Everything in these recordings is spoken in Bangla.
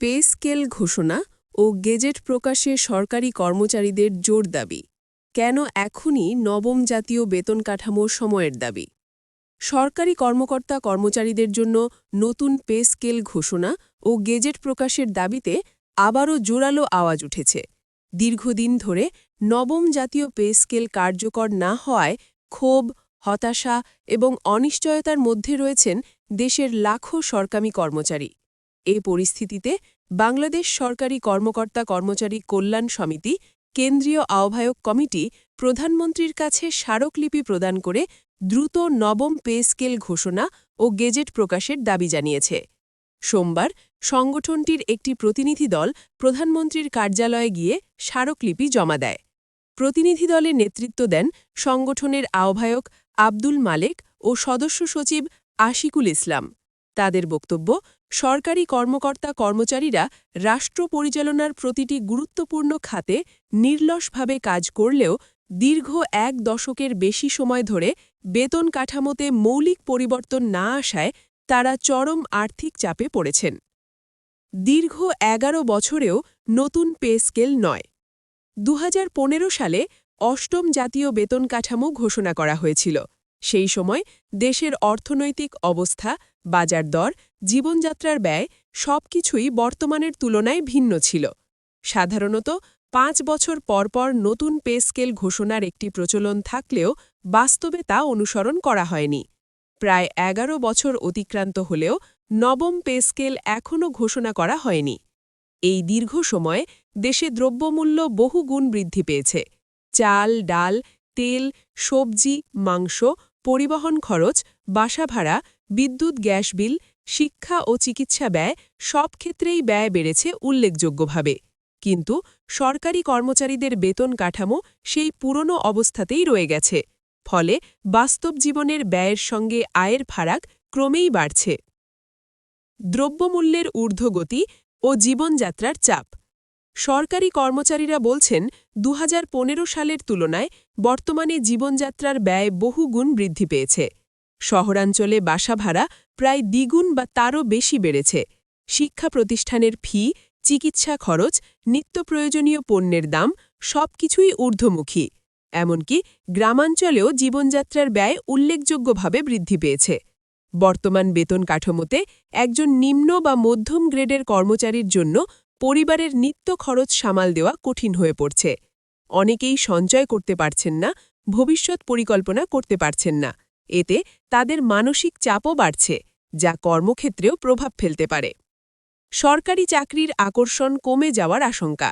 পে স্কেল ঘোষণা ও গেজেট প্রকাশে সরকারি কর্মচারীদের জোর দাবি কেন এখনই নবম জাতীয় বেতন কাঠামোর সময়ের দাবি সরকারি কর্মকর্তা কর্মচারীদের জন্য নতুন পে স্কেল ঘোষণা ও গেজেট প্রকাশের দাবিতে আবারও জোরালো আওয়াজ উঠেছে দীর্ঘদিন ধরে নবম জাতীয় পে স্কেল কার্যকর না হওয়ায় ক্ষোভ হতাশা এবং অনিশ্চয়তার মধ্যে রয়েছেন দেশের লাখো সরকারি কর্মচারী এ পরিস্থিতিতে বাংলাদেশ সরকারি কর্মকর্তা কর্মচারী কল্যাণ সমিতি কেন্দ্রীয় আহ্বায়ক কমিটি প্রধানমন্ত্রীর কাছে স্মারকলিপি প্রদান করে দ্রুত নবম পে স্কেল ঘোষণা ও গেজেট প্রকাশের দাবি জানিয়েছে সোমবার সংগঠনটির একটি প্রতিনিধি দল প্রধানমন্ত্রীর কার্যালয়ে গিয়ে স্মারকলিপি জমা দেয় প্রতিনিধি দলে নেতৃত্ব দেন সংগঠনের আহ্বায়ক আব্দুল মালেক ও সদস্য সচিব আশিকুল ইসলাম তাদের বক্তব্য সরকারি কর্মকর্তা কর্মচারীরা রাষ্ট্র পরিচালনার প্রতিটি গুরুত্বপূর্ণ খাতে নির্লসভাবে কাজ করলেও দীর্ঘ এক দশকের বেশি সময় ধরে বেতন কাঠামোতে মৌলিক পরিবর্তন না আসায় তারা চরম আর্থিক চাপে পড়েছেন দীর্ঘ ১১ বছরেও নতুন পে স্কেল নয় ২০১৫ সালে অষ্টম জাতীয় বেতন কাঠামো ঘোষণা করা হয়েছিল সেই সময় দেশের অর্থনৈতিক অবস্থা বাজার দর জীবনযাত্রার ব্যয় সবকিছুই বর্তমানের তুলনায় ভিন্ন ছিল সাধারণত ৫ বছর পরপর নতুন পে স্কেল ঘোষণার একটি প্রচলন থাকলেও বাস্তবে তা অনুসরণ করা হয়নি প্রায় ১১ বছর অতিক্রান্ত হলেও নবম পে স্কেল এখনও ঘোষণা করা হয়নি এই দীর্ঘ সময়ে দেশে দ্রব্যমূল্য বহুগুণ বৃদ্ধি পেয়েছে চাল ডাল তেল সবজি মাংস পরিবহন খরচ বাসা ভাড়া বিদ্যুৎ গ্যাস বিল শিক্ষা ও চিকিৎসা ব্যয় সব ক্ষেত্রেই ব্যয় বেড়েছে উল্লেখযোগ্যভাবে কিন্তু সরকারি কর্মচারীদের বেতন কাঠামো সেই পুরনো অবস্থাতেই রয়ে গেছে ফলে বাস্তব জীবনের ব্যয়ের সঙ্গে আয়ের ফারাক ক্রমেই বাড়ছে দ্রব্যমূল্যের ঊর্ধ্বগতি ও জীবনযাত্রার চাপ সরকারি কর্মচারীরা বলছেন ২০১৫ সালের তুলনায় বর্তমানে জীবনযাত্রার ব্যয় বহুগুণ বৃদ্ধি পেয়েছে শহরাঞ্চলে বাসা ভাড়া প্রায় দ্বিগুণ বা তারও বেশি বেড়েছে শিক্ষা প্রতিষ্ঠানের ফি চিকিৎসা খরচ নিত্য প্রয়োজনীয় পণ্যের দাম সবকিছুই ঊর্ধ্বমুখী এমনকি গ্রামাঞ্চলেও জীবনযাত্রার ব্যয় উল্লেখযোগ্যভাবে বৃদ্ধি পেয়েছে বর্তমান বেতন কাঠামোতে একজন নিম্ন বা মধ্যম গ্রেডের কর্মচারীর জন্য পরিবারের নিত্য খরচ সামাল দেওয়া কঠিন হয়ে পড়ছে অনেকেই সঞ্চয় করতে পারছেন না ভবিষ্যৎ পরিকল্পনা করতে পারছেন না এতে তাদের মানসিক চাপও বাড়ছে যা কর্মক্ষেত্রেও প্রভাব ফেলতে পারে সরকারি চাকরির আকর্ষণ কমে যাওয়ার আশঙ্কা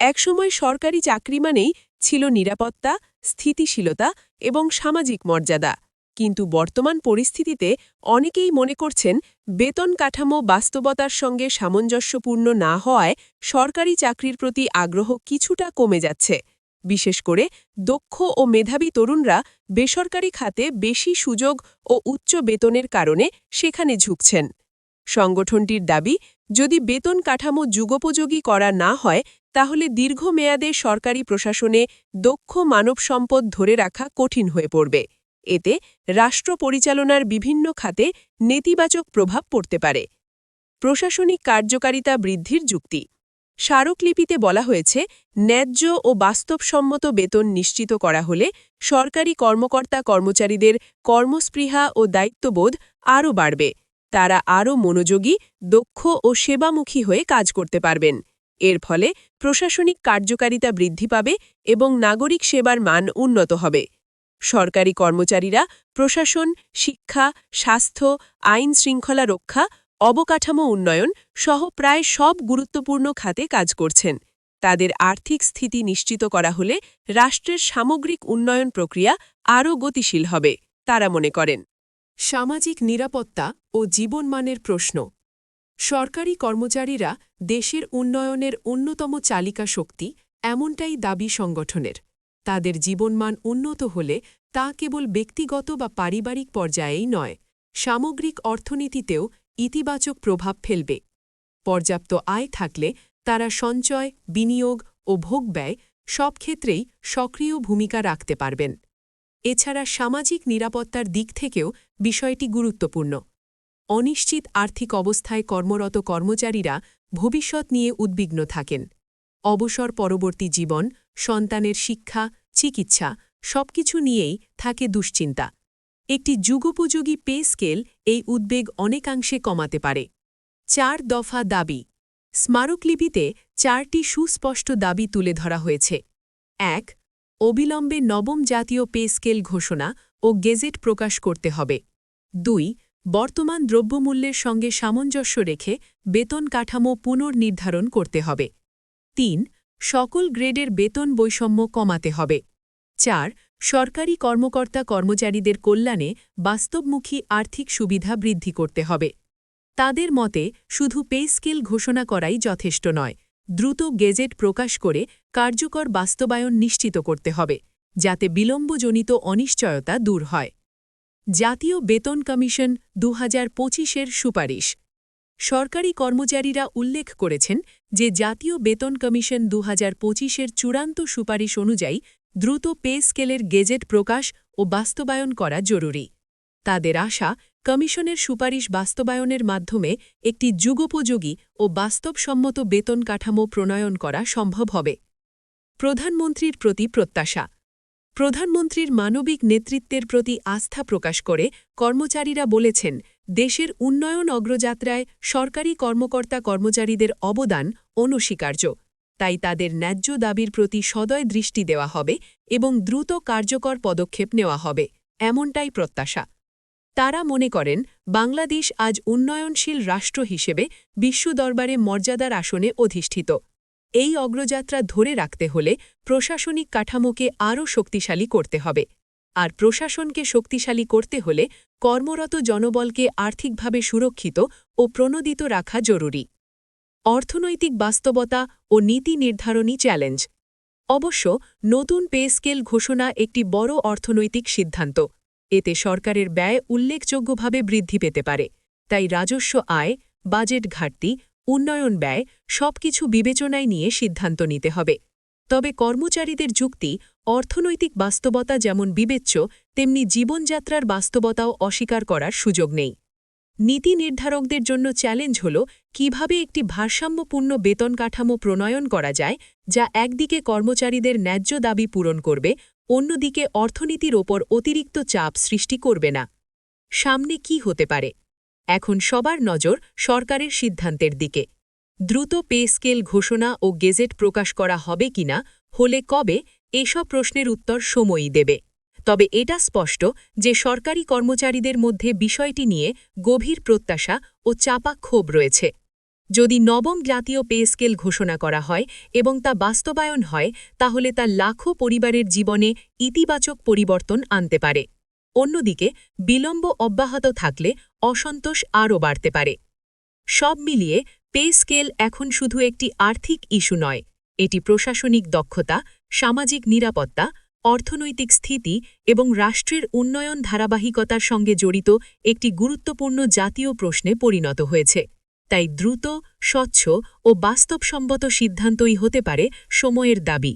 একসময় সরকারি চাকরি মানেই ছিল নিরাপত্তা স্থিতিশীলতা এবং সামাজিক মর্যাদা কিন্তু বর্তমান পরিস্থিতিতে অনেকেই মনে করছেন বেতন কাঠামো বাস্তবতার সঙ্গে সামঞ্জস্যপূর্ণ না হওয়ায় সরকারি চাকরির প্রতি আগ্রহ কিছুটা কমে যাচ্ছে বিশেষ করে দক্ষ ও মেধাবী তরুণরা বেসরকারি খাতে বেশি সুযোগ ও উচ্চ বেতনের কারণে সেখানে ঝুঁকছেন সংগঠনটির দাবি যদি বেতন কাঠামো যুগোপযোগী করা না হয় তাহলে দীর্ঘমেয়াদে সরকারি প্রশাসনে দক্ষ মানব সম্পদ ধরে রাখা কঠিন হয়ে পড়বে এতে রাষ্ট্র পরিচালনার বিভিন্ন খাতে নেতিবাচক প্রভাব পড়তে পারে প্রশাসনিক কার্যকারিতা বৃদ্ধির যুক্তি স্মারকলিপিতে বলা হয়েছে ন্যায্য ও বাস্তবসম্মত বেতন নিশ্চিত করা হলে সরকারি কর্মকর্তা কর্মচারীদের কর্মস্পৃহা ও দায়িত্ববোধ আরও বাড়বে তারা আরও মনোযোগী দক্ষ ও সেবামুখী হয়ে কাজ করতে পারবেন এর ফলে প্রশাসনিক কার্যকারিতা বৃদ্ধি পাবে এবং নাগরিক সেবার মান উন্নত হবে সরকারি কর্মচারীরা প্রশাসন শিক্ষা স্বাস্থ্য আইন শৃঙ্খলা রক্ষা অবকাঠামো উন্নয়ন সহ প্রায় সব গুরুত্বপূর্ণ খাতে কাজ করছেন তাদের আর্থিক স্থিতি নিশ্চিত করা হলে রাষ্ট্রের সামগ্রিক উন্নয়ন প্রক্রিয়া আরও গতিশীল হবে তারা মনে করেন সামাজিক নিরাপত্তা ও জীবনমানের প্রশ্ন সরকারি কর্মচারীরা দেশের উন্নয়নের অন্যতম চালিকা শক্তি এমনটাই দাবি সংগঠনের তাদের জীবনমান উন্নত হলে তা কেবল ব্যক্তিগত বা পারিবারিক পর্যায়েই নয় সামগ্রিক অর্থনীতিতেও ইতিবাচক প্রভাব ফেলবে পর্যাপ্ত আয় থাকলে তারা সঞ্চয় বিনিয়োগ ও ভোগব্যয় সব ক্ষেত্রেই সক্রিয় ভূমিকা রাখতে পারবেন এছাড়া সামাজিক নিরাপত্তার দিক থেকেও বিষয়টি গুরুত্বপূর্ণ অনিশ্চিত আর্থিক অবস্থায় কর্মরত কর্মচারীরা ভবিষ্যৎ নিয়ে উদ্বিগ্ন থাকেন। অবসর পরবর্তী জীবন, সন্তানের শিক্ষা, চিকিৎসা সবকিছু নিয়েই থাকে দুশ্চিন্তা। একটি যুগোপযোগী পে স্কেল এই উদ্বেগ অনেকাংশে কমাতে পারে। 4 দফা দাবি। স্মারকলিপিতে 4টি সুস্পষ্ট দাবি তুলে ধরা হয়েছে। 1. অবিলম্বে নবম জাতীয় পে স্কেল ঘোষণা ও গেজেট প্রকাশ করতে হবে। 2. বর্তমান দ্রব্যমূল্যের সঙ্গে সামঞ্জস্য রেখে বেতন কাঠামো পুনর্নির্ধারণ করতে হবে। 3. সকল গ্রেডের বেতন বৈষম্য কমাতে হবে। 4. সরকারি কর্মকর্তা-কর্মচারীদের কল্যাণে বাস্তবমুখী আর্থিক সুবিধা বৃদ্ধি করতে হবে। তাদের মতে শুধু পে স্কেল ঘোষণা করাই যথেষ্ট নয়, দ্রুত গেজেট প্রকাশ করে কার্যকর বাস্তবায়ন নিশ্চিত করতে হবে, যাতে বিলম্বজনিত অনিশ্চয়তা দূর হয়। জাতীয় বেতন কমিশন 2025-এর সুপারিশ। সরকারি কর্মচারীরা উল্লেখ করেছেন যে জাতীয় বেতন কমিশন 2025-এর চূড়ান্ত সুপারিশ অনুযায়ী দ্রুত পে স্কেলের গেজেট প্রকাশ ও বাস্তবায়ন করা জরুরি। তাদের আশা, কমিশনের সুপারিশ বাস্তবায়নের মাধ্যমে একটি যুগোপযোগী ও বাস্তবসম্মত বেতন কাঠামো প্রণয়ন করা সম্ভব হবে। প্রধানমন্ত্রীর প্রতি প্রত্যাশা। প্রধানমন্ত্রীর মানবিক নেতৃত্বের প্রতি আস্থা প্রকাশ করে কর্মচারীরা বলেছেন, দেশের উন্নয়ন অগ্রযাত্রায় সরকারি কর্মকর্তা-কর্মচারীদের অবদান অনস্বীকার্য। তাই তাদের ন্যায্য দাবির প্রতি সদয় দৃষ্টি দেওয়া হবে এবং দ্রুত কার্যকর পদক্ষেপ নেওয়া হবে, এমনটাই প্রত্যাশা। তারা মনে করেন, বাংলাদেশ আজ উন্নয়নশীল রাষ্ট্র হিসেবে বিশ্ব দরবারে মর্যাদার আসনে অধিষ্ঠিত। এই অগ্রযাত্রা ধরে রাখতে হলে প্রশাসনিক কাঠামোকে আরও শক্তিশালী করতে হবে। আর প্রশাসনকে শক্তিশালী করতে হলে কর্মরত জনবলকে আর্থিকভাবে সুরক্ষিত ও প্রণোদিত রাখা জরুরি। অর্থনৈতিক বাস্তবতা ও নীতি নির্ধারণী চ্যালেঞ্জ। অবশ্য নতুন পে স্কেল ঘোষণা একটি বড় অর্থনৈতিক সিদ্ধান্ত। এতে সরকারের ব্যয় উল্লেখযোগ্যভাবে বৃদ্ধি পেতে পারে। তাই রাজস্ব আয়, বাজেট ঘাটতি, উন্নয়ন ব্যয় সবকিছু বিবেচনায় নিয়ে সিদ্ধান্ত নিতে হবে। তবে কর্মচারীদের যুক্তি, অর্থনৈতিক বাস্তবতা যেমন বিবেচ্য, তেমনি জীবনযাত্রার বাস্তবতাও অস্বীকার করার সুযোগ নেই। নীতি নির্ধারকদের জন্য চ্যালেঞ্জ হল কিভাবে একটি ভারসাম্যপূর্ণ বেতন কাঠামো প্রণয়ন করা যায়, যা একদিকে কর্মচারীদের ন্যায্য দাবি পূরণ করবে, অন্যদিকে অর্থনীতির ওপর অতিরিক্ত চাপ সৃষ্টি করবে না। সামনে কি হতে পারে? এখন সবার নজর সরকারের সিদ্ধান্তের দিকে। দ্রুত পে স্কেল ঘোষণা ও গেজেট প্রকাশ করা হবে কিনা, হলে কবে, এসব প্রশ্নের উত্তর সময়ই দেবে। তবে এটা স্পষ্ট যে সরকারি কর্মচারীদের মধ্যে বিষয়টি নিয়ে গভীর প্রত্যাশা ও চাপা ক্ষোভ রয়েছে। যদি নবম জাতীয় পে স্কেল ঘোষণা করা হয় এবং তা বাস্তবায়ন হয়, তাহলে তা লাখো পরিবারের জীবনে ইতিবাচক পরিবর্তন আনতে পারে। অন্যদিকে বিলম্ব অব্যাহত থাকলে অসন্তোষ আরও বাড়তে পারে। সব মিলিয়ে পে স্কেল এখন শুধু একটি আর্থিক ইস্যু নয়, এটি প্রশাসনিক দক্ষতা, সামাজিক নিরাপত্তা, অর্থনৈতিক স্থিতি এবং রাষ্ট্রের উন্নয়ন ধারাবাহিকতার সঙ্গে জড়িত একটি গুরুত্বপূর্ণ জাতীয় প্রশ্নে পরিণত হয়েছে। তাই দ্রুত, স্বচ্ছ ও বাস্তবসম্মত সিদ্ধান্তই হতে পারে সময়ের দাবি।